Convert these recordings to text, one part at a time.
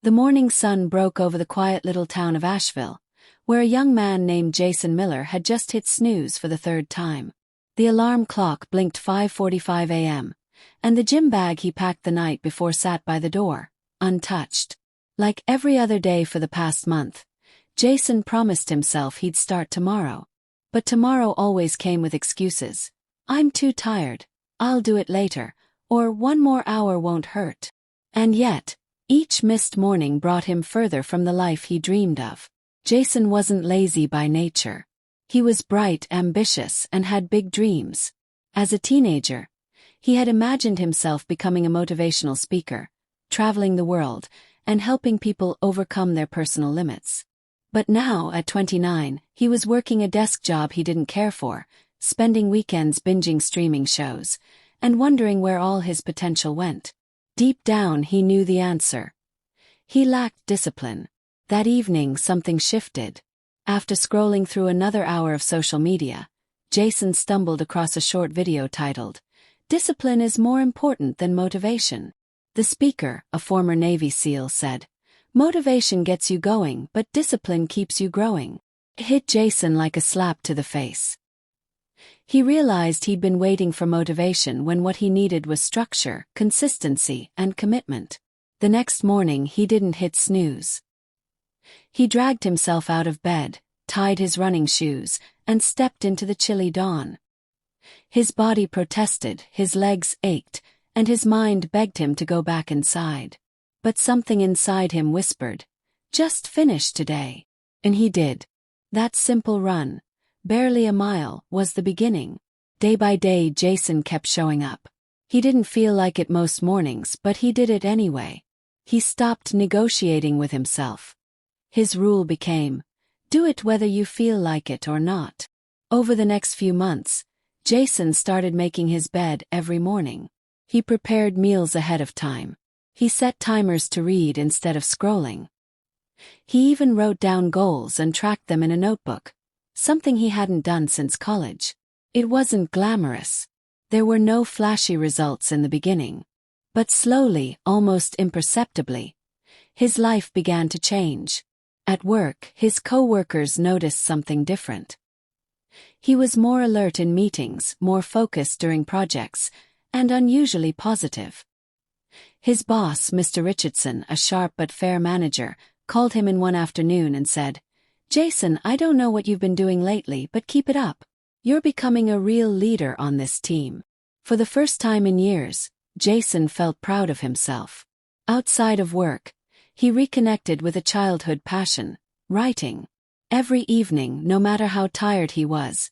The morning sun broke over the quiet little town of Asheville, where a young man named Jason Miller had just hit snooze for the third time. The alarm clock blinked 5:45 a.m., and the gym bag he packed the night before sat by the door, untouched. Like every other day for the past month, Jason promised himself he'd start tomorrow. But tomorrow always came with excuses. I'm too tired, I'll do it later, or 1 more hour won't hurt. And yet, each missed morning brought him further from the life he dreamed of. Jason wasn't lazy by nature. He was bright, ambitious, and had big dreams. As a teenager, he had imagined himself becoming a motivational speaker, traveling the world, and helping people overcome their personal limits. But now, at 29, he was working a desk job he didn't care for, spending weekends binging streaming shows, and wondering where all his potential went. Deep down he knew the answer. He lacked discipline. That evening something shifted. After scrolling through another hour of social media, Jason stumbled across a short video titled, "Discipline is more important than motivation." The speaker, a former Navy SEAL, said, "Motivation gets you going, but discipline keeps you growing." It hit Jason like a slap to the face. He realized he'd been waiting for motivation when what he needed was structure, consistency, and commitment. The next morning he didn't hit snooze. He dragged himself out of bed, tied his running shoes, and stepped into the chilly dawn. His body protested, his legs ached, and his mind begged him to go back inside. But something inside him whispered, "Just finish today." And he did. That simple run, barely a mile, was the beginning. Day by day Jason kept showing up. He didn't feel like it most mornings, but he did it anyway. He stopped negotiating with himself. His rule became, do it whether you feel like it or not. Over the next few months, Jason started making his bed every morning. He prepared meals ahead of time. He set timers to read instead of scrolling. He even wrote down goals and tracked them in a notebook, something he hadn't done since college. It wasn't glamorous. There were no flashy results in the beginning. But slowly, almost imperceptibly, his life began to change. At work, his co-workers noticed something different. He was more alert in meetings, more focused during projects, and unusually positive. His boss, Mr. Richardson, a sharp but fair manager, called him in one afternoon and said, "Jason, I don't know what you've been doing lately, but keep it up. You're becoming a real leader on this team." For the first time in years, Jason felt proud of himself. Outside of work, he reconnected with a childhood passion, writing. Every evening, no matter how tired he was,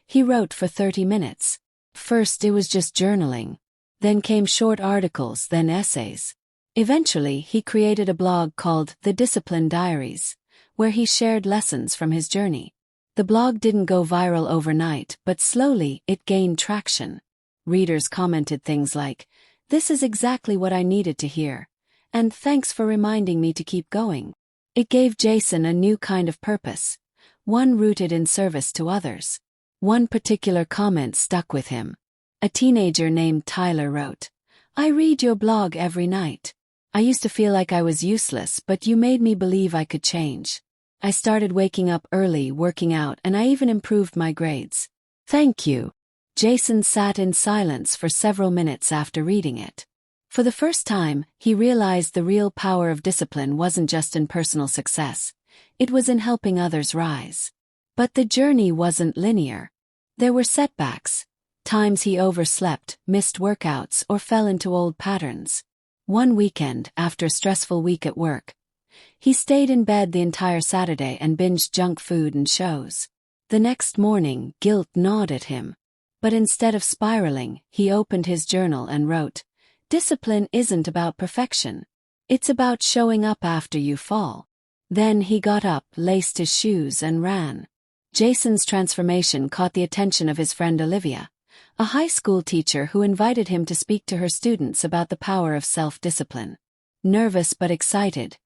he wrote for 30 minutes. First it was just journaling. Then came short articles, then essays. Eventually he created a blog called The Discipline Diaries, where he shared lessons from his journey. The blog didn't go viral overnight, but slowly it gained traction. Readers commented things like, "This is exactly what I needed to hear," and "Thanks for reminding me to keep going." It gave Jason a new kind of purpose, one rooted in service to others. One particular comment stuck with him. A teenager named Tyler wrote, "I read your blog every night. I used to feel like I was useless, but you made me believe I could change. I started waking up early, working out, and I even improved my grades. Thank you." Jason sat in silence for several minutes after reading it. For the first time, he realized the real power of discipline wasn't just in personal success, it was in helping others rise. But the journey wasn't linear. There were setbacks, times he overslept, missed workouts, or fell into old patterns. One weekend, after a stressful week at work, he stayed in bed the entire Saturday and binged junk food and shows. The next morning, guilt gnawed at him. But instead of spiraling, he opened his journal and wrote, "Discipline isn't about perfection. It's about showing up after you fall." Then he got up, laced his shoes, and ran. Jason's transformation caught the attention of his friend Olivia, a high school teacher who invited him to speak to her students about the power of self-discipline. Nervous but excited,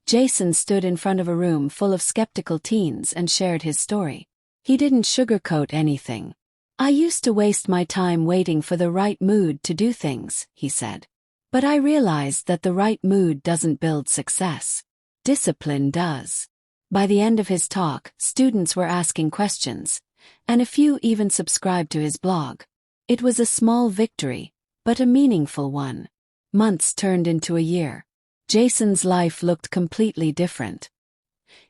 Jason stood in front of a room full of skeptical teens and shared his story. He didn't sugarcoat anything. "I used to waste my time waiting for the right mood to do things," he said. But I realized that the right mood doesn't build success. Discipline does. By the end of his talk, students were asking questions, and a few even subscribed to his blog. It was a small victory, but a meaningful one. Months turned into a year. Jason's life looked completely different.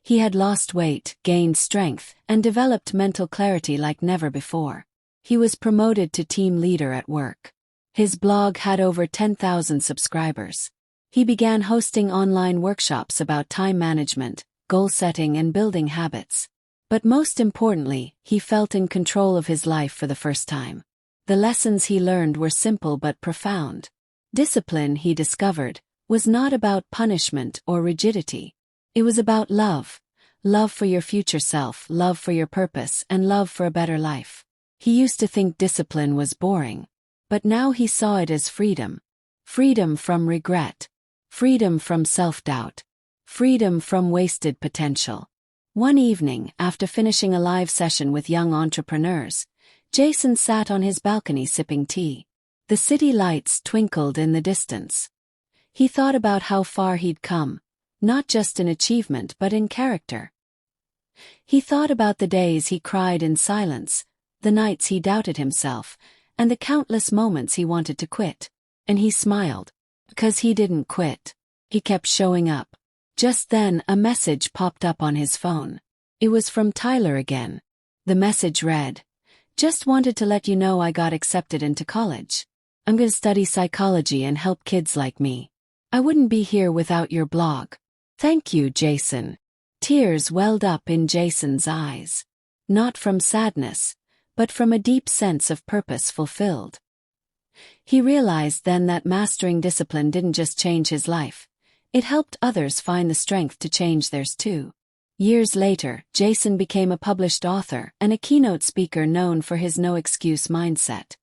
He had lost weight, gained strength, and developed mental clarity like never before. He was promoted to team leader at work. His blog had over 10,000 subscribers. He began hosting online workshops about time management, goal setting, and building habits. But most importantly, he felt in control of his life for the first time. The lessons he learned were simple but profound. Discipline, he discovered, was not about punishment or rigidity. It was about love. Love for your future self, love for your purpose, and love for a better life. He used to think discipline was boring. But now he saw it as freedom. Freedom from regret. Freedom from self-doubt. Freedom from wasted potential. One evening, after finishing a live session with young entrepreneurs, Jason sat on his balcony sipping tea. The city lights twinkled in the distance. He thought about how far he'd come, not just in achievement but in character. He thought about the days he cried in silence, the nights he doubted himself, and the countless moments he wanted to quit. And he smiled. Because he didn't quit. He kept showing up. Just then, a message popped up on his phone. It was from Tyler again. The message read, "Just wanted to let you know I got accepted into college. I'm going to study psychology and help kids like me. I wouldn't be here without your blog. Thank you, Jason." Tears welled up in Jason's eyes. Not from sadness, but from a deep sense of purpose fulfilled. He realized then that mastering discipline didn't just change his life. It helped others find the strength to change theirs too. Years later, Jason became a published author and a keynote speaker known for his no-excuse mindset.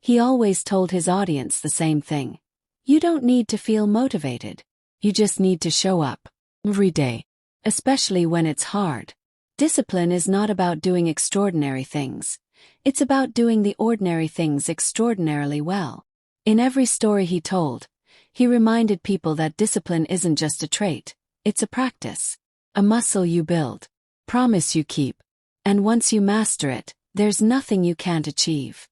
He always told his audience the same thing. You don't need to feel motivated. You just need to show up. Every day. Especially when it's hard. Discipline is not about doing extraordinary things. It's about doing the ordinary things extraordinarily well. In every story he told, he reminded people that discipline isn't just a trait, it's a practice. A muscle you build. Promise you keep. And once you master it, there's nothing you can't achieve.